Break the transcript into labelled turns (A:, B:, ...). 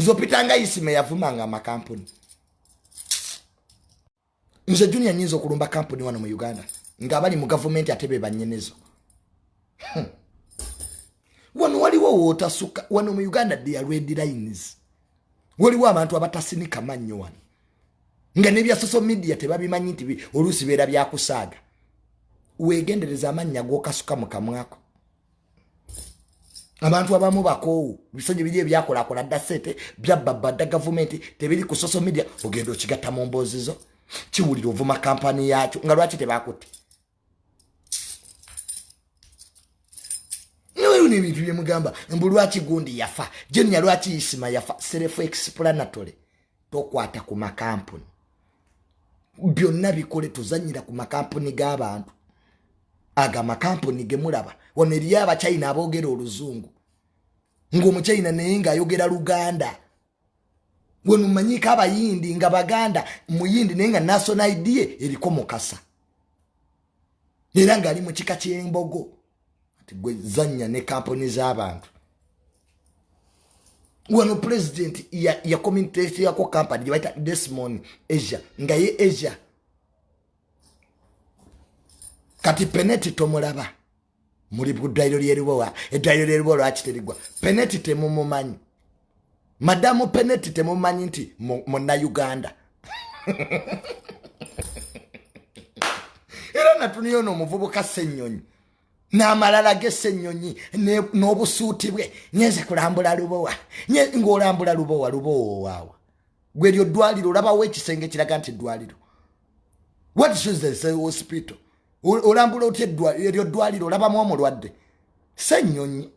A: Zopitanga isime yavumanga amakampuni. Nze Junior nyinza okulumba kampuni wano mu Uganda. Nga bali mu government atebe banyenezo. Wano waliwo wotasuka wano mu Uganda dia red lines. Waliwo abantu abatasinika mannyo wano. Nga nebya social media tebabimanyi nti olusi beera byakusaaga. Wegendereza amannya gokasuka mu kamwako. Abantu abamu bakoowu bisonye bili ebyakola dasete byababadda government tebili ku social media ogendo kigatta mu mbozizo kiwulira ovuma kampani yacho nga lwaki tebakutte. Niwe ni bintu bye mugamba mbulwaki gundi yafa Junior lwaki isima yafa self explanatory tokwata ku makampuni byonna bikole tuzanyira ku makampuni g'abantu. Aga makampuni gemulaba wano eriyo abachina aboogera oluzungu ng'omuchina naye ng'ayogera Luganda. Wano manyika abayindi nga baganda muyindi naye nga national ID eriko mukasa era ng'ali mu kika ky'embogo ati gwe zanya ne kampuni z'abantu. Wano president ya community yako company gyebayita Desmond Asia nga ye Asia kati peneti tomulaba muri buddairo lyeribowa eddairo lyeribowa lwakiterigwa peneti temumumanyi madamu peneti temumanyi nti monna Uganda. Era natuniyo n'omuvubuka Ssenyonyi n'amalala ge Ssenyonyi n'obusuuti bwe nyenze kulambula lubowa ng'olambula lubowa waawa gwe lyo ddwaliro olabawo ekisenge kiraga nti ddwaliro. What should they say hospital? Olambula otye eryo ddwaliro olabamu omulwadde Ssenyonyi.